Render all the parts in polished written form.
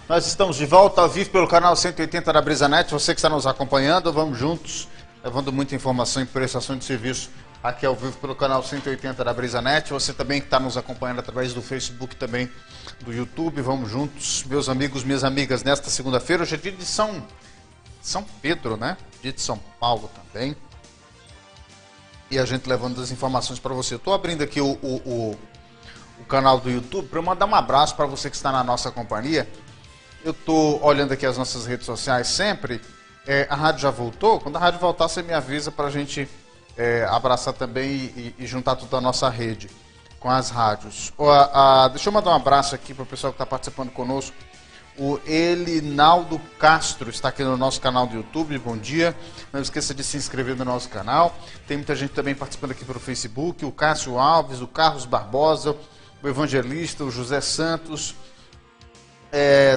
Nós estamos de volta ao vivo pelo canal 180 da BrisaNet. Você que está nos acompanhando, vamos juntos, levando muita informação e prestação de serviço aqui ao vivo pelo canal 180 da BrisaNet. Você também que está nos acompanhando através do Facebook, também do YouTube. Vamos juntos, meus amigos, minhas amigas, nesta segunda-feira. Hoje é dia de São Pedro, né? Dia de São Paulo também. E a gente levando as informações para você. Eu estou abrindo aqui o canal do YouTube para eu mandar um abraço para você que está na nossa companhia. Eu estou olhando aqui as nossas redes sociais sempre. A rádio já voltou? Quando a rádio voltar, você me avisa para a gente abraçar também e juntar toda a nossa rede com as rádios. Deixa eu mandar um abraço aqui para o pessoal que está participando conosco. O Elinaldo Castro está aqui no nosso canal do YouTube. Bom dia. Não esqueça de se inscrever no nosso canal. Tem muita gente também participando aqui pelo Facebook. O Cássio Alves, o Carlos Barbosa, o Evangelista, o José Santos.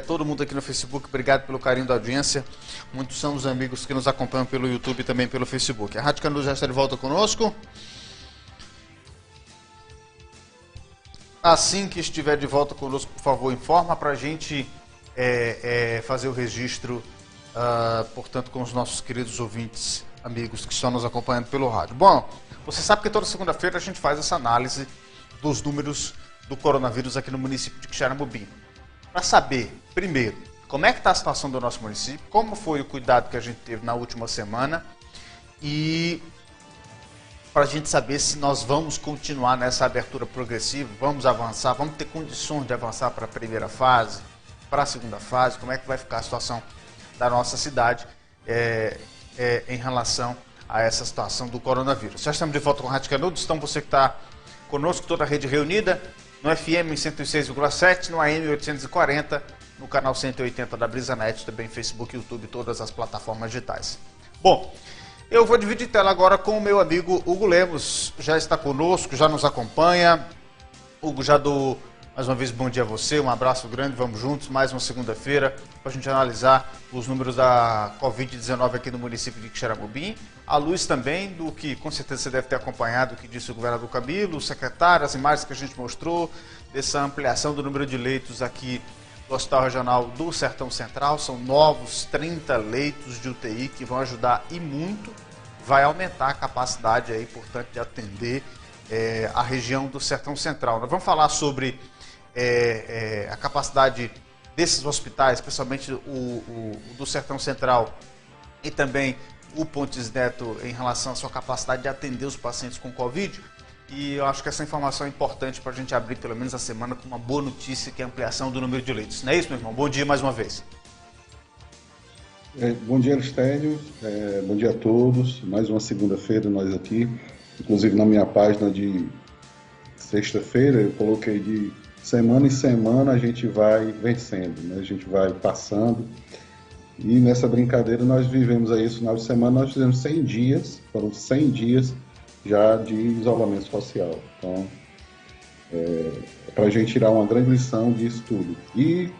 Todo mundo aqui no Facebook, obrigado pelo carinho da audiência. Muitos são os amigos que nos acompanham pelo YouTube e também pelo Facebook. A Rádio Canudos já está de volta conosco. Assim que estiver de volta conosco, por favor, informa para a gente fazer o registro, portanto, com os nossos queridos ouvintes, amigos que estão nos acompanhando pelo rádio. Bom, você sabe que toda segunda-feira a gente faz essa análise dos números do coronavírus aqui no município de Quixeramobim. Para saber, primeiro, como é que está a situação do nosso município, como foi o cuidado que a gente teve na última semana e para a gente saber se nós vamos continuar nessa abertura progressiva, vamos avançar, vamos ter condições de avançar para a primeira fase, para a segunda fase, como é que vai ficar a situação da nossa cidade em relação a essa situação do coronavírus. Já estamos de volta com a Rádio Canudos, então você que está conosco, toda a rede reunida, no FM 106,7, no AM 840, no canal 180 da BrisaNet, também Facebook, YouTube, todas as plataformas digitais. Bom, eu vou dividir tela agora com o meu amigo Hugo Lemos, já está conosco, já nos acompanha. Hugo, já dou mais uma vez bom dia a você, um abraço grande, vamos juntos, mais uma segunda-feira, para a gente analisar os números da Covid-19 aqui no município de Quixeramobim, à luz também do que, com certeza você deve ter acompanhado, o que disse o governador Camilo, o secretário, as imagens que a gente mostrou, dessa ampliação do número de leitos aqui do Hospital Regional do Sertão Central, são novos 30 leitos de UTI que vão ajudar e muito, vai aumentar a capacidade aí, portanto, de atender a região do Sertão Central. Nós vamos falar sobre a capacidade desses hospitais, especialmente o do Sertão Central e também o Pontes Neto em relação à sua capacidade de atender os pacientes com Covid. E eu acho que essa informação é importante para a gente abrir pelo menos a semana com uma boa notícia, que é a ampliação do número de leitos. Não é isso, meu irmão? Bom dia mais uma vez. Bom dia, Aristênio. Bom dia a todos. Mais uma segunda-feira nós aqui. Inclusive na minha página de sexta-feira eu coloquei de semana em semana a gente vai vencendo, né? A gente vai passando. E nessa brincadeira nós vivemos aí esse final de semana, nós fizemos 100 dias, foram 100 dias já de isolamento social. Então, para a gente tirar uma grande lição disso tudo. E,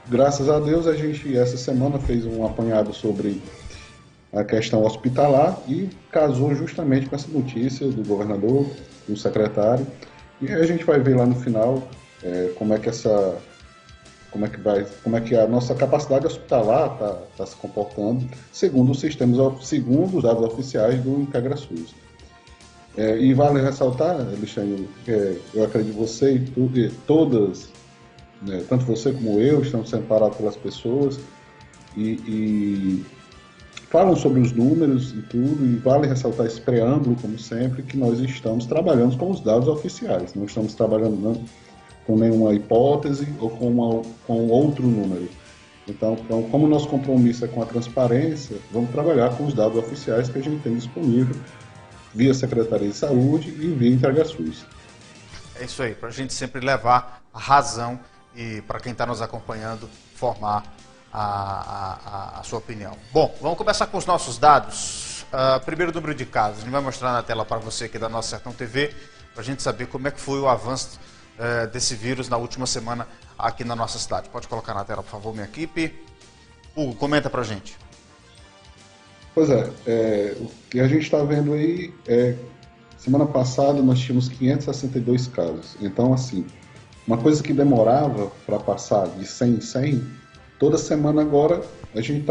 graças a Deus, a gente essa semana fez um apanhado sobre a questão hospitalar e casou justamente com essa notícia do governador, do secretário. E a gente vai ver lá no final como é que a nossa capacidade hospitalar está se comportando segundo os dados oficiais do IntegraSUS. E vale ressaltar, Alexandre, eu acredito que você e todas, né, tanto você como eu, estamos sendo parados pelas pessoas e falam sobre os números e tudo, e vale ressaltar esse preâmbulo, como sempre, que nós estamos trabalhando com os dados oficiais, não estamos trabalhando com nenhuma hipótese ou com outro número. Então, como o nosso compromisso é com a transparência, vamos trabalhar com os dados oficiais que a gente tem disponível via Secretaria de Saúde e via IntegraSUS. É isso aí, para a gente sempre levar a razão e para quem está nos acompanhando, formar a sua opinião. Bom, vamos começar com os nossos dados. Primeiro número de casos, a gente vai mostrar na tela para você aqui da nossa Sertão TV, para a gente saber como é que foi o avanço desse vírus na última semana aqui na nossa cidade. Pode colocar na tela, por favor, minha equipe. Hugo, comenta para a gente. Pois o que a gente está vendo aí semana passada nós tínhamos 562 casos. Então, assim, Uma coisa que demorava para passar de 100 em 100, toda semana agora a gente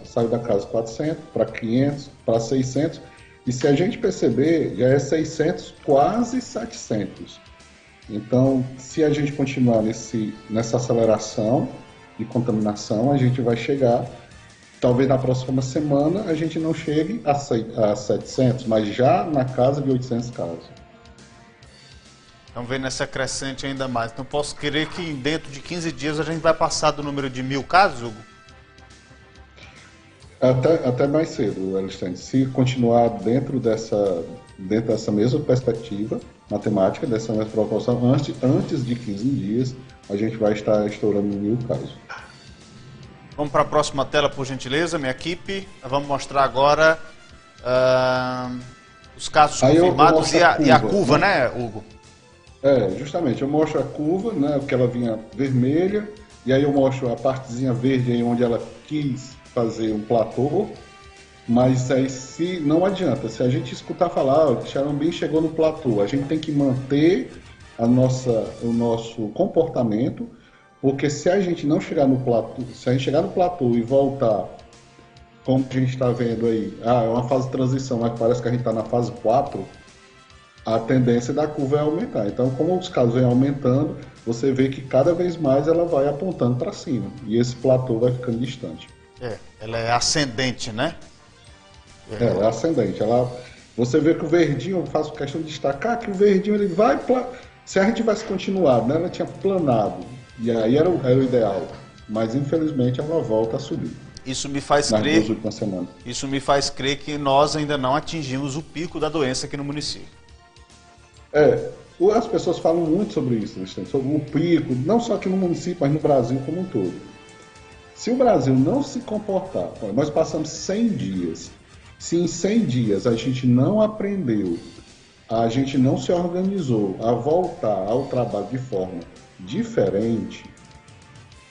saiu da casa 400 para 500, para 600, e se a gente perceber, já é 600, quase 700. Então, se a gente continuar nessa aceleração de contaminação, a gente vai chegar, talvez na próxima semana a gente não chegue a 700, mas já na casa de 800 casos. Estamos vendo essa crescente ainda mais. Então, posso crer que dentro de 15 dias a gente vai passar do número de 1.000 casos, Hugo? Até mais cedo, Alexandre. Se continuar dentro dessa mesma perspectiva matemática, dessa mesma proporção, antes de 15 dias, a gente vai estar estourando 1.000 casos. Vamos para a próxima tela, por gentileza, minha equipe. Vamos mostrar agora os casos confirmados e a curva, né, Hugo? Justamente. Eu mostro a curva, né, porque ela vinha vermelha, e aí eu mostro a partezinha verde aí onde ela quis fazer um platô, mas aí não adianta. Se a gente escutar falar, o Xarambim chegou no platô, a gente tem que manter o nosso comportamento, porque se a gente não chegar no platô, se a gente chegar no platô e voltar, como a gente está vendo aí, é uma fase de transição, mas parece que a gente está na fase 4, a tendência da curva é aumentar. Então, como os casos vêm aumentando, você vê que cada vez mais ela vai apontando para cima, e esse platô vai ficando distante. Ela é ascendente, né? É ascendente. Você vê que o verdinho, eu faço questão de destacar que o verdinho ele vai... Se a gente tivesse continuado, né, ela tinha planado, e aí era o ideal, mas infelizmente ela volta a subir. Isso me faz crer que nós ainda não atingimos o pico da doença aqui no município. As pessoas falam muito sobre isso, sobre o pico, não só aqui no município, mas no Brasil como um todo. Se o Brasil não se comportar, nós passamos 100 dias, se em 100 dias a gente não aprendeu, a gente não se organizou a voltar ao trabalho de forma diferente,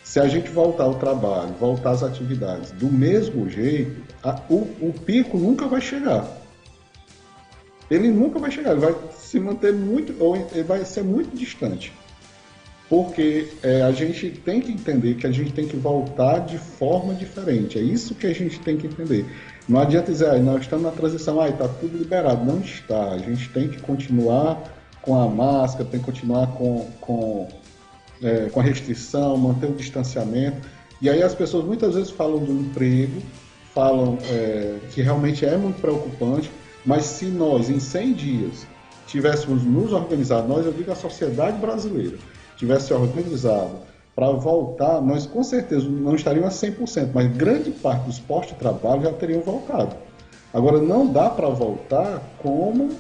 se a gente voltar ao trabalho, voltar às atividades do mesmo jeito, o pico nunca vai chegar. Ele nunca vai chegar, ele vai se manter muito, ou ele vai ser muito distante. Porque a gente tem que entender que a gente tem que voltar de forma diferente. É isso que a gente tem que entender. Não adianta dizer, nós estamos na transição, está tudo liberado. Não está. A gente tem que continuar com a máscara, tem que continuar com a restrição, manter o distanciamento. E aí as pessoas muitas vezes falam do emprego, falam que realmente é muito preocupante, mas se nós, em 100 dias, tivéssemos nos organizado, eu digo a sociedade brasileira, tivesse organizado para voltar, nós com certeza não estaríamos a 100%, mas grande parte dos postos de trabalho já teriam voltado. Agora, não dá para voltar como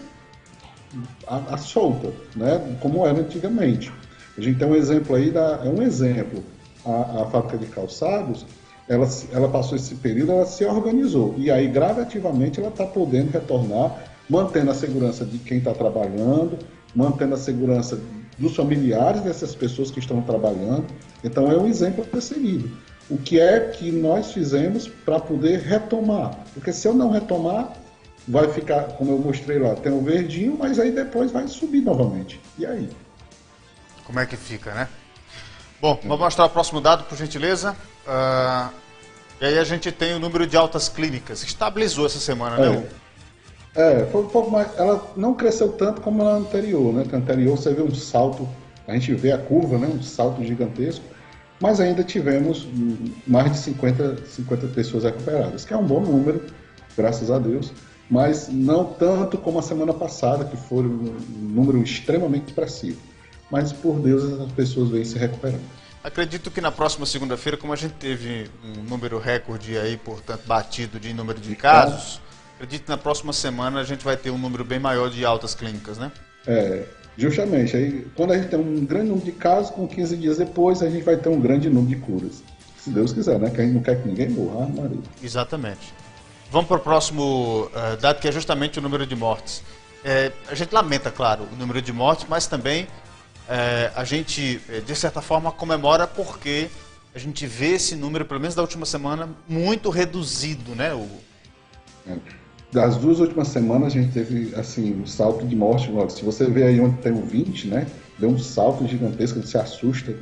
a solta, né? Como era antigamente. A gente tem um exemplo aí, a fábrica de calçados, ela passou esse período, ela se organizou, e aí gradativamente ela está podendo retornar, mantendo a segurança de quem está trabalhando, mantendo a segurança dos familiares dessas pessoas que estão trabalhando. Então é um exemplo a ser seguido. O que é que nós fizemos para poder retomar? Porque se eu não retomar, vai ficar, como eu mostrei lá, tem o verdinho, mas aí depois vai subir novamente. E aí? Como é que fica, né? Bom, vamos mostrar o próximo dado, por gentileza. E aí a gente tem o número de altas clínicas. Estabilizou essa semana, né, Hugo? Foi um pouco mais. Ela não cresceu tanto como na anterior, né? Na anterior você vê um salto, a gente vê a curva, né? Um salto gigantesco, mas ainda tivemos mais de 50 pessoas recuperadas, que é um bom número, graças a Deus, mas não tanto como a semana passada, que foi um número extremamente expressivo. Mas por Deus as pessoas vêm se recuperando. Acredito que na próxima segunda-feira, como a gente teve um número recorde aí, portanto, batido de número de casos, acredito que na próxima semana a gente vai ter um número bem maior de altas clínicas, né? Justamente. Aí, quando a gente tem um grande número de casos, com 15 dias depois, a gente vai ter um grande número de curas. Se Deus quiser, né? Que a gente não quer que ninguém morra, Maria. Exatamente. Vamos para o próximo dado, que é justamente o número de mortes. A gente lamenta, claro, o número de mortes, mas também a gente, de certa forma, comemora porque a gente vê esse número, pelo menos da última semana, muito reduzido, né, Hugo? Das duas últimas semanas a gente teve assim um salto de morte. Se você vê aí onde tem o 20, né, deu um salto gigantesco, ele se assusta.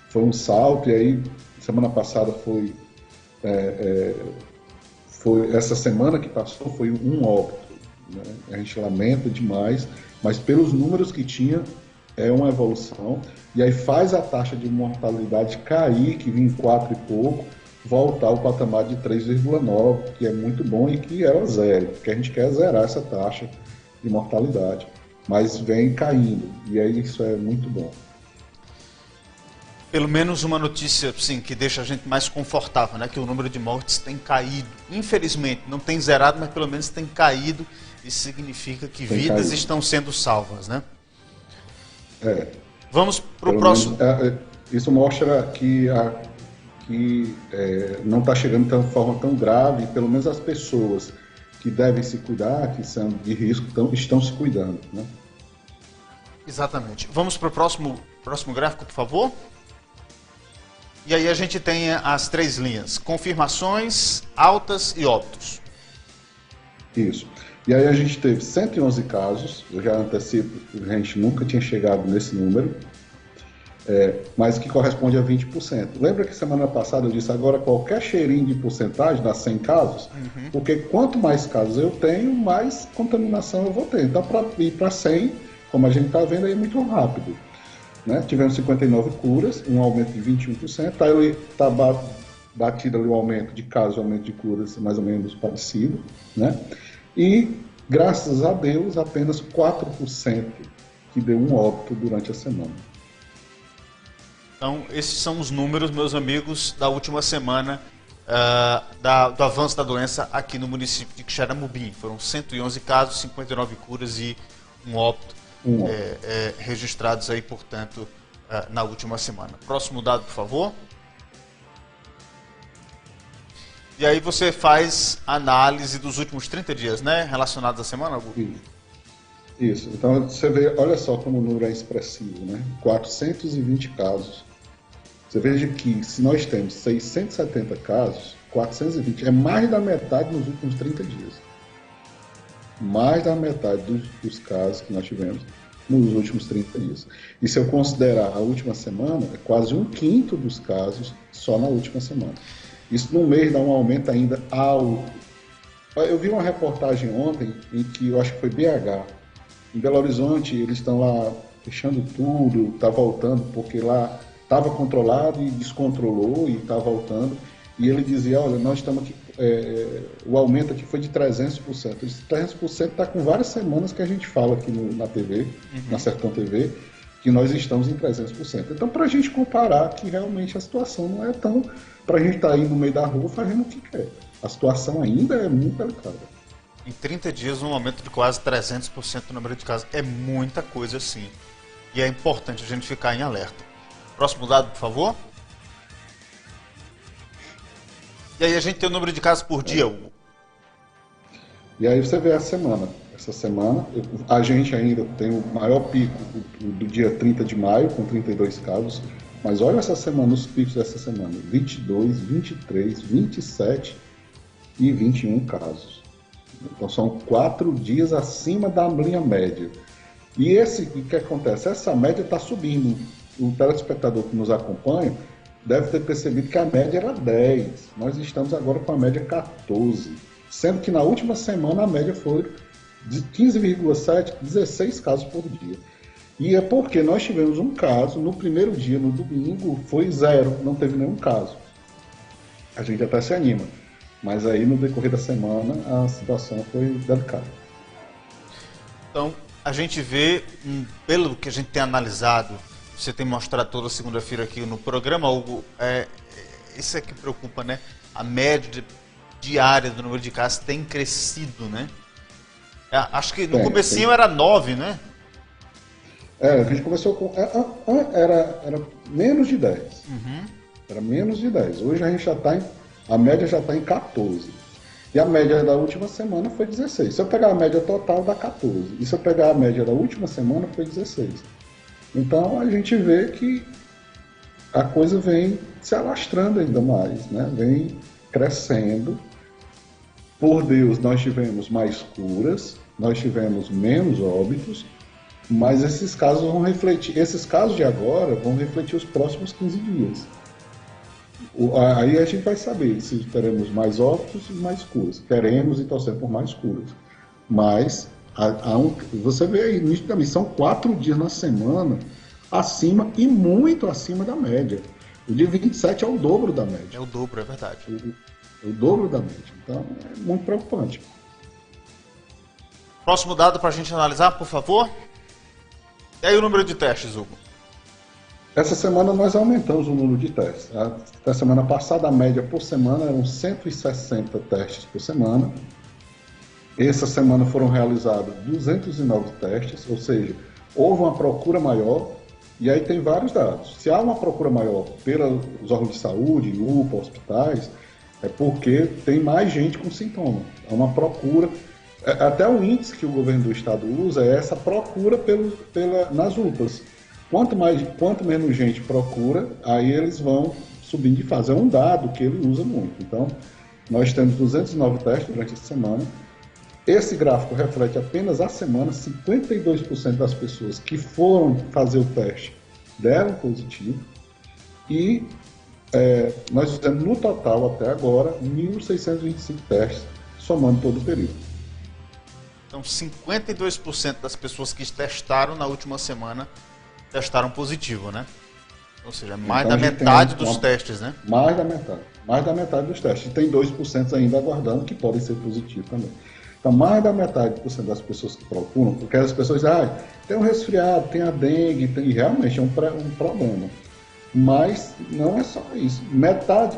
Foi um salto, e aí, semana passada essa semana que passou foi um óbito, né? A gente lamenta demais, mas pelos números que tinha, é uma evolução, e aí faz a taxa de mortalidade cair, que vinha em 4 e pouco, voltar ao patamar de 3,9, que é muito bom e que era zero, porque a gente quer zerar essa taxa de mortalidade, mas vem caindo, e aí isso é muito bom. Pelo menos uma notícia, sim, que deixa a gente mais confortável, né? Que o número de mortes tem caído. Infelizmente, não tem zerado, mas pelo menos tem caído. Isso significa que vidas estão sendo salvas, né? Vamos para o próximo. Isso mostra que não está chegando de forma tão grave, pelo menos as pessoas que devem se cuidar, que são de risco, estão se cuidando, né? Exatamente. Vamos para o próximo gráfico, por favor? E aí a gente tem as 3 linhas: confirmações, altas e óbitos. Isso. E aí a gente teve 111 casos, eu já antecipo, a gente nunca tinha chegado nesse número, mas que corresponde a 20%. Lembra que semana passada eu disse, agora qualquer cheirinho de porcentagem dá 100 casos? Porque quanto mais casos eu tenho, mais contaminação eu vou ter. Então, para ir para 100, como a gente está vendo aí, é muito rápido. Né? Tivemos 59 curas, um aumento de 21%, está batido ali o aumento de casos, o aumento de curas mais ou menos parecido, né? E, graças a Deus, apenas 4% que deu um óbito durante a semana. Então, esses são os números, meus amigos, da última semana do avanço da doença aqui no município de Quixeramobim. Foram 111 casos, 59 curas e um óbito. Registrados aí, portanto, na última semana. Próximo dado, por favor. E aí você faz análise dos últimos 30 dias, né? Relacionados à semana, Augusto? Isso. Então você vê, olha só como o número é expressivo, né? 420 casos. Você veja que se nós temos 670 casos, 420 é mais da metade nos últimos 30 dias. Mais da metade dos casos que nós tivemos nos últimos 30 dias. E se eu considerar a última semana, é quase 1/5 dos casos só na última semana. Isso no mês dá um aumento ainda alto. Eu vi uma reportagem ontem em que eu acho que foi BH. Em Belo Horizonte, eles estão lá fechando tudo, está voltando, porque lá estava controlado e descontrolou e está voltando. E ele dizia, olha, nós estamos aqui, o aumento aqui foi de 300%. Esse 300% está com várias semanas que a gente fala aqui na TV, na Sertão TV, que nós estamos em 300%. Então, para a gente comparar que realmente a situação não é tão... Para a gente estar aí no meio da rua fazendo o que quer. A situação ainda é muito delicada. Em 30 dias, um aumento de quase 300% do número de casos. É muita coisa, sim. E é importante a gente ficar em alerta. Próximo dado, por favor. E aí a gente tem o número de casos por dia, Hugo. E aí você vê a semana. Essa semana, a gente ainda tem o maior pico do dia 30 de maio, com 32 casos. Mas olha essa semana, os picos dessa semana. 22, 23, 27 e 21 casos. Então são 4 dias acima da linha média. E o que acontece? Essa média está subindo. O telespectador que nos acompanha deve ter percebido que a média era 10. Nós estamos agora com a média 14. Sendo que na última semana a média foi de 15,7, 16 casos por dia. E é porque nós tivemos um caso, no primeiro dia, no domingo, foi 0, não teve nenhum caso. A gente até se anima. Mas aí no decorrer da semana a situação foi delicada. Então, a gente vê, pelo que a gente tem analisado, você tem mostrado toda segunda-feira aqui no programa, Hugo, isso é que preocupa, né? A média diária do número de casos tem crescido, né? Acho que no comecinho era 9, né? A gente começou com... Era menos de 10. Era menos de 10. Hoje a gente já está a média já está em 14. E a média da última semana foi 16. Se eu pegar a média total, dá 14. E se eu pegar a média da última semana, foi 16. Então a gente vê que a coisa vem se alastrando ainda mais, né? Vem crescendo. Por Deus, nós tivemos mais curas, nós tivemos menos óbitos, Mas esses casos vão refletir, esses casos de agora vão refletir os próximos 15 dias. Aí a gente vai saber se teremos mais óbitos e mais curas. Queremos e torcemos por mais curas. Mas você vê aí, nitidamente, são 4 dias na semana acima e muito acima da média. O dia 27 é o dobro da média. É o dobro, é verdade. O dobro da média. Então, é muito preocupante. Próximo dado para a gente analisar, por favor. E aí o número de testes, Hugo? Essa semana nós aumentamos o número de testes. A semana passada, a média por semana eram 160 testes por semana. Essa semana foram realizados 209 testes, ou seja, houve uma procura maior. E aí tem vários dados. Se há uma procura maior pelos órgãos de saúde, UPA, hospitais, é porque tem mais gente com sintoma. É uma procura. Até o índice que o governo do estado usa é essa procura nas UPAs. Quanto menos gente procura, aí eles vão subindo de fase. É um dado que ele usa muito. Então, nós temos 209 testes durante essa semana. Esse gráfico reflete apenas a semana. 52% das pessoas que foram fazer o teste deram positivo. E nós fizemos no total, até agora, 1.625 testes, somando todo o período. Então, 52% das pessoas que testaram na última semana testaram positivo, né? Ou seja, mais então, da metade dos testes, né? Mais da metade dos testes. E tem 2% ainda aguardando que podem ser positivos também. Então, mais da metade das pessoas que procuram, porque as pessoas dizem, tem um resfriado, tem a dengue, e realmente é um problema. Mas não é só isso.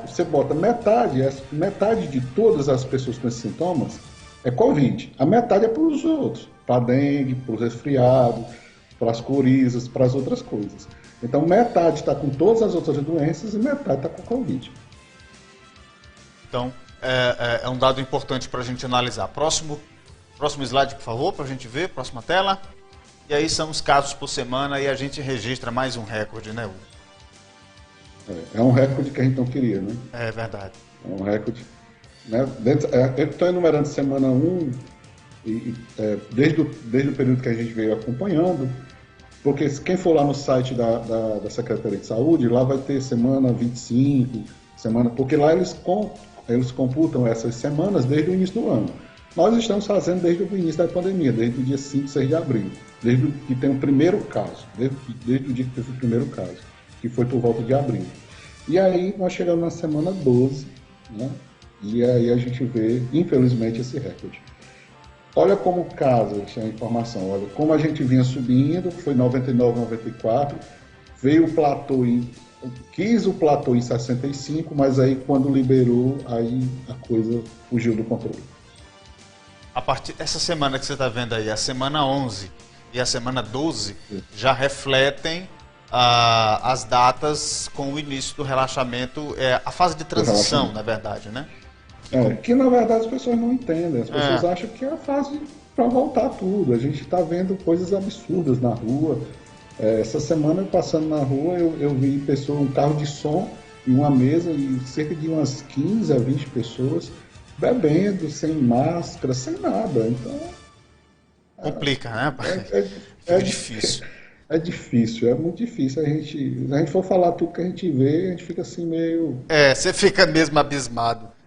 Você bota metade de todas as pessoas com esses sintomas é Covid. A metade é para os outros, para a dengue, para os resfriados, para as corizas, para as outras coisas. Então, metade está com todas as outras doenças e metade está com Covid. Então, é um dado importante para a gente analisar. Próximo slide, por favor, para a gente ver. Próxima tela. E aí são os casos por semana e a gente registra mais um recorde, né, Hugo? É um recorde que a gente não queria, né? É verdade. É um recorde. Né? Eu estou enumerando semana 1, desde o período que a gente veio acompanhando, porque quem for lá no site da Secretaria de Saúde, lá vai ter semana 25, porque lá eles computam essas semanas desde o início do ano. Nós estamos fazendo desde o início da pandemia, desde o dia 5, 6 de abril, desde que tem o primeiro caso, desde o dia que teve o primeiro caso, que foi por volta de abril. E aí nós chegamos na semana 12, né? E aí a gente vê, infelizmente, esse recorde. Olha como casa, essa informação, olha como a gente vinha subindo, foi 99, 94, veio o platô quis o platô em 65, mas aí quando liberou, aí a coisa fugiu do controle. A partir dessa semana que você está vendo aí, a semana 11 e a semana 12, já refletem as datas com o início do relaxamento, a fase de transição, na verdade, né? Que na verdade as pessoas não entendem, as pessoas acham que é a fase para voltar tudo. A gente está vendo coisas absurdas na rua. Essa semana, passando na rua, eu vi um carro de som e uma mesa e cerca de umas 15 a 20 pessoas bebendo, sem máscara, sem nada. Então, complica, né? É difícil. É difícil, é muito difícil. Se a gente for falar tudo que a gente vê, a gente fica assim meio... você fica mesmo abismado.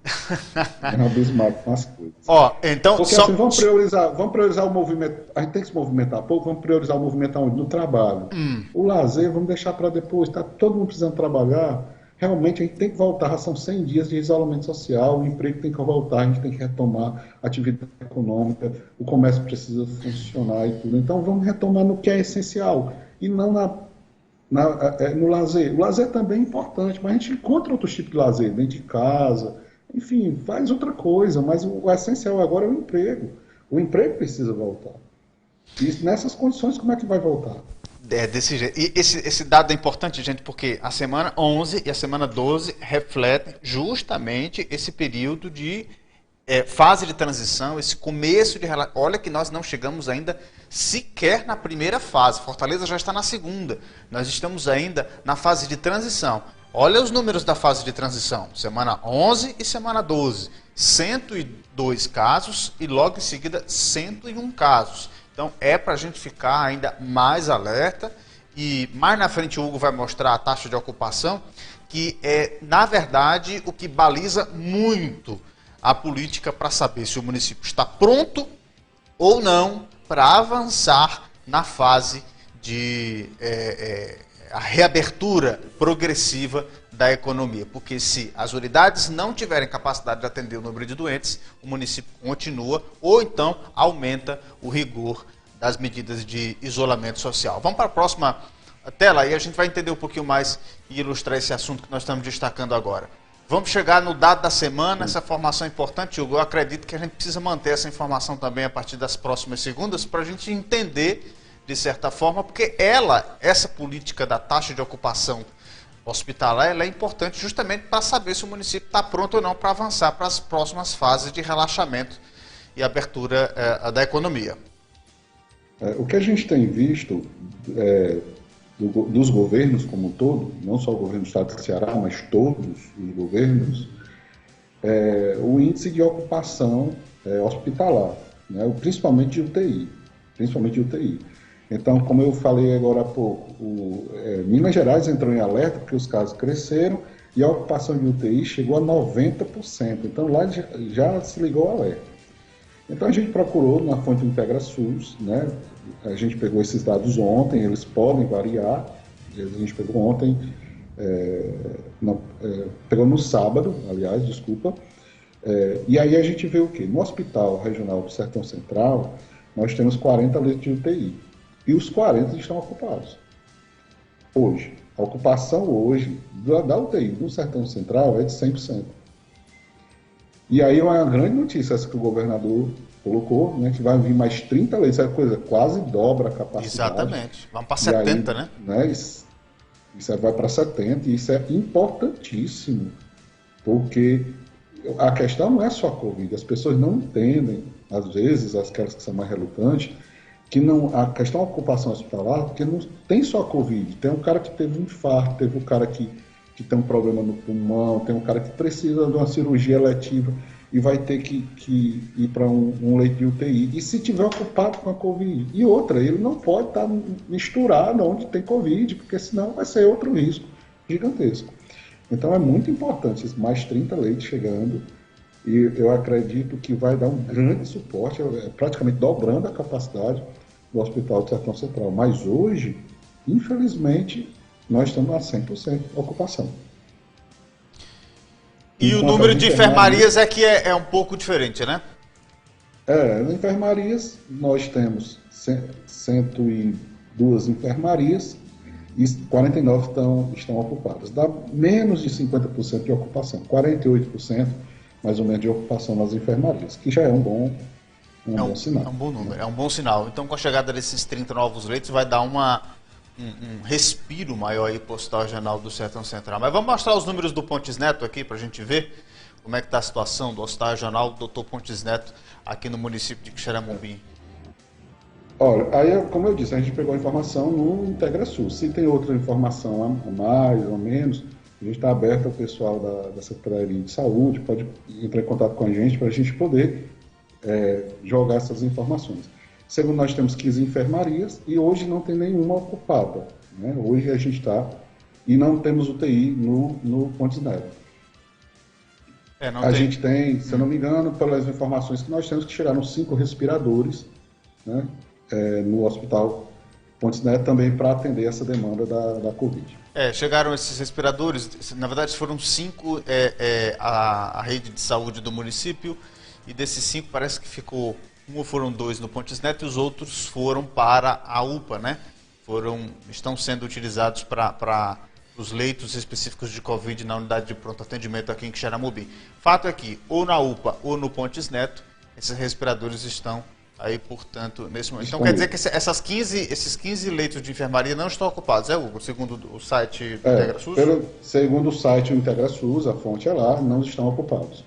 Abismado com as coisas. Então, porque assim, vamos priorizar o movimento. A gente tem que se movimentar pouco, vamos priorizar o movimento onde? No trabalho. O lazer, vamos deixar para depois. Está todo mundo precisando trabalhar. Realmente a gente tem que voltar. São 100 dias de isolamento social. O emprego tem que voltar. A gente tem que retomar a atividade econômica. O comércio precisa funcionar e tudo. Então vamos retomar no que é essencial e não no lazer. O lazer também é importante, mas a gente encontra outros tipos de lazer dentro de casa. Enfim, faz outra coisa, mas o essencial agora é o emprego. O emprego precisa voltar. E nessas condições, como é que vai voltar? Desse jeito. E esse dado é importante, gente, porque a semana 11 e a semana 12 refletem justamente esse período de fase de transição, esse começo de... Olha que nós não chegamos ainda sequer na primeira fase. Fortaleza já está na segunda. Nós estamos ainda na fase de transição. Olha os números da fase de transição, semana 11 e semana 12, 102 casos e logo em seguida 101 casos. Então é para a gente ficar ainda mais alerta, e mais na frente o Hugo vai mostrar a taxa de ocupação, que é, na verdade, o que baliza muito a política para saber se o município está pronto ou não para avançar na fase de a reabertura progressiva da economia. Porque se as unidades não tiverem capacidade de atender o número de doentes, o município continua ou então aumenta o rigor das medidas de isolamento social. Vamos para a próxima tela e a gente vai entender um pouquinho mais e ilustrar esse assunto que nós estamos destacando agora. Vamos chegar no dado da semana, essa informação é importante, Hugo. Eu acredito que a gente precisa manter essa informação também a partir das próximas segundas para a gente entender, de certa forma, porque essa política da taxa de ocupação hospitalar, ela é importante justamente para saber se o município está pronto ou não para avançar para as próximas fases de relaxamento e abertura da economia. O que a gente tem visto dos governos como um todo, não só o governo do estado do Ceará, mas todos os governos, o índice de ocupação hospitalar, né, principalmente de UTI. Então, como eu falei agora há pouco, Minas Gerais entrou em alerta porque os casos cresceram e a ocupação de UTI chegou a 90%. Então, lá já se ligou o alerta. Então, a gente procurou na fonte IntegraSUS, né? A gente pegou esses dados ontem, eles podem variar. A gente pegou ontem, pegou no sábado, aliás, desculpa. E aí a gente vê o quê? No Hospital Regional do Sertão Central, nós temos 40 leitos de UTI. E os 40 estão ocupados. Hoje, a ocupação hoje da UTI do Sertão Central é de 100%. E aí é uma grande notícia essa que o governador colocou, né, que vai vir mais 30 leitos, essa coisa quase dobra a capacidade. Exatamente, vamos para 70, aí, né? Isso vai para 70 e isso é importantíssimo, porque a questão não é só a Covid, as pessoas não entendem, às vezes, aquelas que são mais relutantes, que a questão da ocupação hospitalar, porque não tem só a Covid, tem um cara que teve um infarto, teve um cara que tem um problema no pulmão, tem um cara que precisa de uma cirurgia eletiva e vai ter que ir para um leito de UTI. E se tiver ocupado com a Covid? E outra, ele não pode estar misturado onde tem Covid, porque senão vai ser outro risco gigantesco. Então é muito importante esses mais 30 leitos chegando, e eu acredito que vai dar um grande suporte, praticamente dobrando a capacidade do Hospital do Sertão Central. Mas hoje, infelizmente, nós estamos a 100% de ocupação. E o número de enfermarias é que é um pouco diferente, né? Nas enfermarias, nós temos 102 enfermarias e 49 estão ocupadas. Dá menos de 50% de ocupação, 48% mais ou menos de ocupação nas enfermarias, que já é um bom sinal. É um bom número, é um bom sinal. Então, com a chegada desses 30 novos leitos, vai dar um respiro maior aí para o Hospital Regional do Sertão Central. Mas vamos mostrar os números do Pontes Neto aqui para a gente ver como é que está a situação do Hospital Regional do Dr. Pontes Neto aqui no município de Quixeramobim. Olha, aí, como eu disse, a gente pegou a informação no IntegraSUS. Se tem outra informação a mais ou menos, a gente está aberto ao pessoal da Secretaria de Saúde, pode entrar em contato com a gente para a gente poder jogar essas informações. Segundo, nós temos 15 enfermarias e hoje não tem nenhuma ocupada, né? Hoje a gente está e não temos UTI no Pontes Neto. A gente tem, se eu não me engano, pelas informações que nós temos, que chegaram 5 respiradores, né, no Hospital Pontes Neto também para atender essa demanda da Covid. Chegaram esses respiradores, na verdade foram 5 a rede de saúde do município, e desses 5 parece que ficou... foram 2 no Pontes Neto e os outros foram para a UPA, né? Estão sendo utilizados para os leitos específicos de Covid na unidade de pronto atendimento aqui em Quixeramobim. Fato é que, ou na UPA ou no Pontes Neto, esses respiradores estão aí, portanto, nesse momento. Então quer dizer que esses 15 leitos de enfermaria não estão ocupados, Hugo? Segundo o site do IntegraSUS? Segundo o site do IntegraSUS, a fonte é lá, não estão ocupados.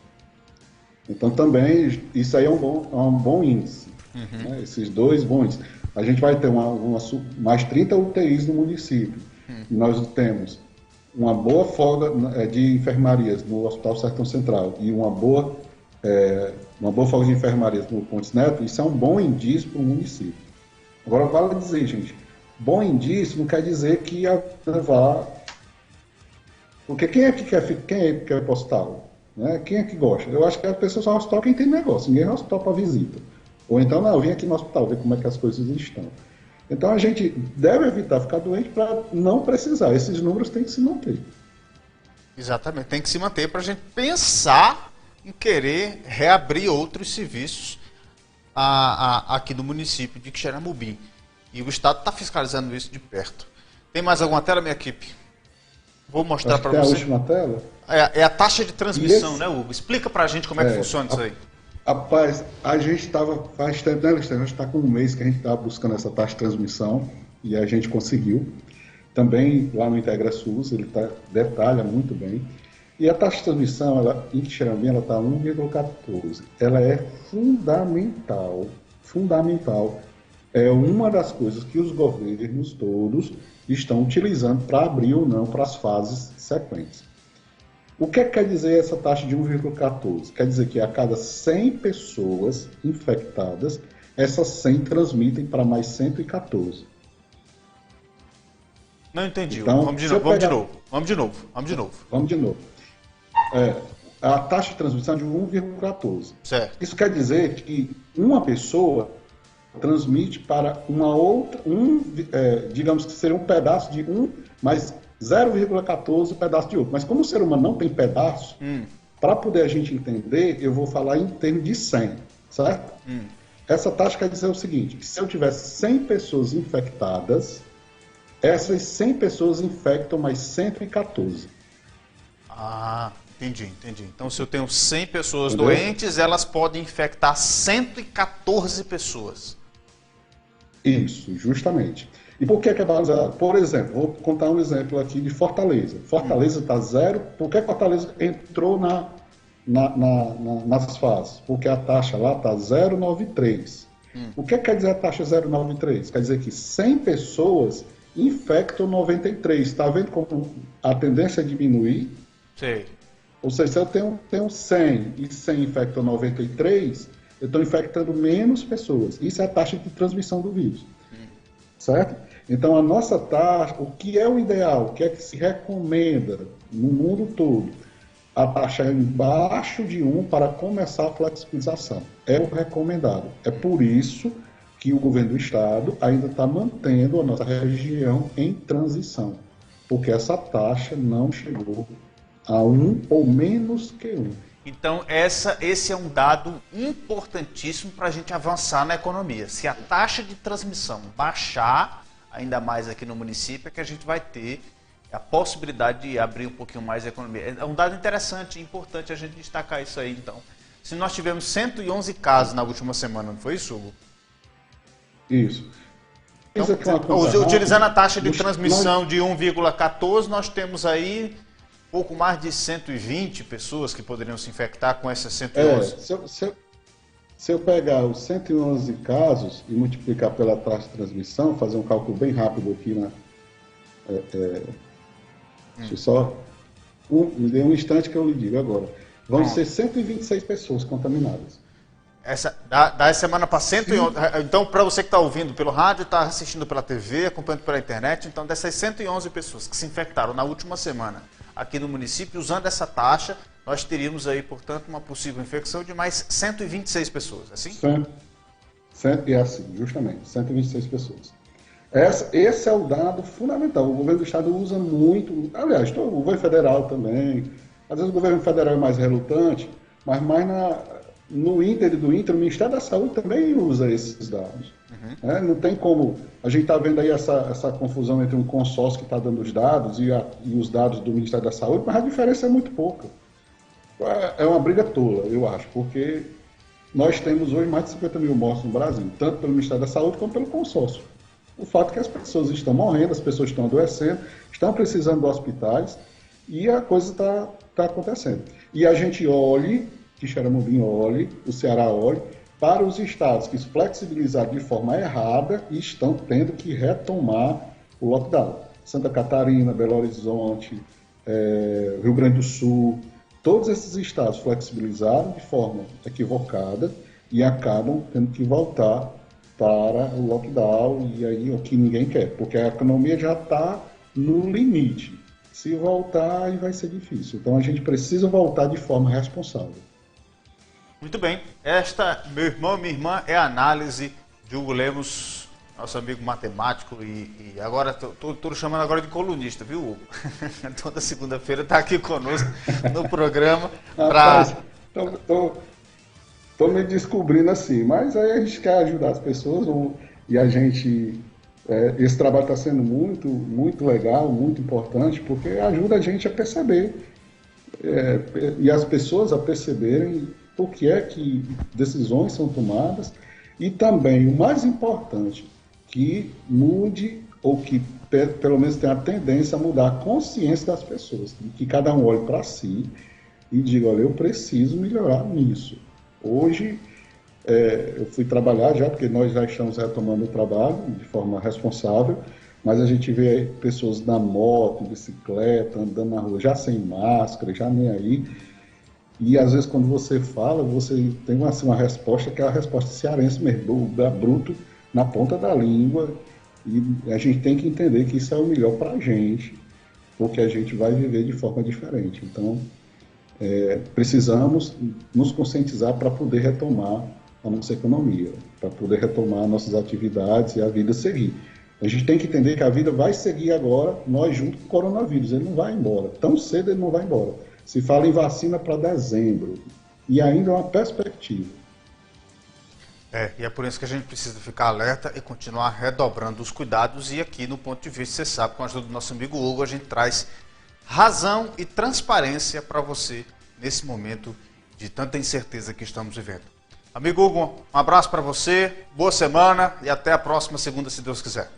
Então também, isso aí é um bom índice, né? Esses 2 bons índices. A gente vai ter mais 30 UTIs no município, e nós temos uma boa folga de enfermarias no Hospital Sertão Central e uma boa folga de enfermarias no Pontes Neto. Isso é um bom indício para o município. Agora, vale dizer, gente, bom indício não quer dizer que ia levar. Porque quem é que quer hospital? Né? Quem é que gosta? Eu acho que as pessoas só ao hospital quem tem negócio, ninguém vai ao hospital para visita. Ou então, não, eu vim aqui no hospital ver como é que as coisas estão. Então a gente deve evitar ficar doente para não precisar. Esses números têm que se manter. Exatamente, tem que se manter para a gente pensar em querer reabrir outros serviços aqui no município de Xeramobim. E o Estado está fiscalizando isso de perto. Tem mais alguma tela, minha equipe? Vou mostrar para você. É a última tela? É a taxa de transmissão, né, Hugo? Explica para a gente como é que funciona isso aí. Rapaz, a gente estava, faz tempo, né, Alexandre? A gente está com um mês que a gente estava buscando essa taxa de transmissão e a gente conseguiu. Também lá no Integra SUS, ele detalha muito bem. E a taxa de transmissão, ela, em Xeramobim, ela está 1,14. Ela é fundamental, fundamental. É uma das coisas que os governos todos estão utilizando para abrir ou não para as fases sequentes. O que quer dizer essa taxa de 1,14? Quer dizer que a cada 100 pessoas infectadas, essas 100 transmitem para mais 114. Não entendi. Então, vamos de novo. A taxa de transmissão é de 1,14. Certo. Isso quer dizer que uma pessoa transmite para uma outra, digamos que seria um pedaço de um, mais 0,14 pedaço de outro. Mas como o ser humano não tem pedaço, para poder a gente entender, eu vou falar em termos de 100, certo? Essa taxa quer dizer o seguinte, que se eu tivesse 100 pessoas infectadas, essas 100 pessoas infectam mais 114. Ah, entendi. Então, se eu tenho 100 pessoas doentes, elas podem infectar 114 pessoas. Isso, justamente. E por que é valorizado? Por exemplo, vou contar um exemplo aqui de Fortaleza. Fortaleza está zero. Por que Fortaleza entrou nas fases? Porque a taxa lá está 0,93. O que quer dizer a taxa 0,93? Quer dizer que 100 pessoas infectam 93. Está vendo como a tendência é diminuir? Sim. Ou seja, se eu tenho 100 e 100 infectam 93, eu estou infectando menos pessoas. Isso é a taxa de transmissão do vírus. Certo? Então, a nossa taxa, o que é o ideal, o que é que se recomenda no mundo todo? A taxa é embaixo de 1 para começar a flexibilização. É o recomendado. É por isso que o governo do estado ainda está mantendo a nossa região em transição. Porque essa taxa não chegou a 1 ou menos que 1. Então, esse é um dado importantíssimo para a gente avançar na economia. Se a taxa de transmissão baixar, ainda mais aqui no município, é que a gente vai ter a possibilidade de abrir um pouquinho mais a economia. É um dado interessante e importante a gente destacar isso aí, então. Se nós tivemos 111 casos na última semana, não foi isso, Hugo? Isso. Então, utilizando a taxa de transmissão de 1,14, nós temos aí pouco mais de 120 pessoas que poderiam se infectar com essas 111. Se eu pegar os 111 casos e multiplicar pela taxa de transmissão, fazer um cálculo bem rápido aqui, deixa eu só... me dê um instante que eu lhe digo agora. Vão ser 126 pessoas contaminadas. Da semana para 111. Então, para você que está ouvindo pelo rádio, está assistindo pela TV, acompanhando pela internet, então dessas 111 pessoas que se infectaram na última semana aqui no município, usando essa taxa, nós teríamos aí, portanto, uma possível infecção de mais 126 pessoas, assim? É assim, justamente, 126 pessoas. Esse é o dado fundamental. O governo do estado usa muito, aliás, o governo federal também. Às vezes o governo federal é mais relutante, mas mais no ínter do o Ministério da Saúde também usa esses dados. Não tem como... A gente está vendo aí essa confusão entre um consórcio que está dando os dados e os dados do Ministério da Saúde, mas a diferença é muito pouca. É uma briga tola, eu acho, porque nós temos hoje mais de 50 mil mortos no Brasil, tanto pelo Ministério da Saúde como pelo consórcio. O fato é que as pessoas estão morrendo, as pessoas estão adoecendo, estão precisando de hospitais e a coisa está acontecendo. E a gente olhe, que Xeramobim olhe, o Ceará olhe, para os estados que se flexibilizaram de forma errada e estão tendo que retomar o lockdown. Santa Catarina, Belo Horizonte, Rio Grande do Sul, todos esses estados flexibilizaram de forma equivocada e acabam tendo que voltar para o lockdown, e aí o que ninguém quer, porque a economia já está no limite. Se voltar, aí vai ser difícil. Então a gente precisa voltar de forma responsável. Muito bem. Esta, meu irmão e minha irmã, é a análise de Hugo Lemos, nosso amigo matemático, e agora estou chamando agora de colunista, viu, Hugo? Toda segunda-feira está aqui conosco no programa para... Estou me descobrindo assim, mas aí a gente quer ajudar as pessoas e a gente... esse trabalho está sendo muito, muito legal, muito importante, porque ajuda a gente a perceber e as pessoas a perceberem por que é que decisões são tomadas e também, o mais importante, que mude ou que pelo menos tenha a tendência a mudar a consciência das pessoas, que cada um olhe para si e diga, olha, eu preciso melhorar nisso. Hoje, eu fui trabalhar já, porque nós já estamos retomando o trabalho de forma responsável, mas a gente vê pessoas na moto, bicicleta, andando na rua, já sem máscara, já nem aí. E às vezes quando você fala, você tem uma resposta que é a resposta cearense mesmo, bruto, na ponta da língua. E a gente tem que entender que isso é o melhor para a gente, porque a gente vai viver de forma diferente. Então, precisamos nos conscientizar para poder retomar a nossa economia, para poder retomar nossas atividades e a vida seguir. A gente tem que entender que a vida vai seguir agora, nós junto com o coronavírus, ele não vai embora, tão cedo ele não vai embora. Se fala em vacina para dezembro, e ainda é uma perspectiva. E é por isso que a gente precisa ficar alerta e continuar redobrando os cuidados, e aqui no Ponto de Vista, você sabe, com a ajuda do nosso amigo Hugo, a gente traz razão e transparência para você nesse momento de tanta incerteza que estamos vivendo. Amigo Hugo, um abraço para você, boa semana e até a próxima segunda, se Deus quiser.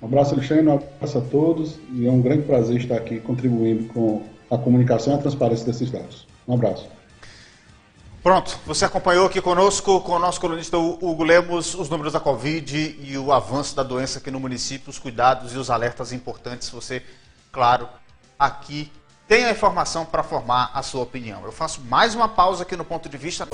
Um abraço, Alexandre, um abraço a todos e é um grande prazer estar aqui contribuindo com a comunicação e a transparência desses dados. Um abraço. Pronto, você acompanhou aqui conosco, com o nosso colunista Hugo Lemos, os números da Covid e o avanço da doença aqui no município, os cuidados e os alertas importantes. Você, claro, aqui tem a informação para formar a sua opinião. Eu faço mais uma pausa aqui no Ponto de Vista.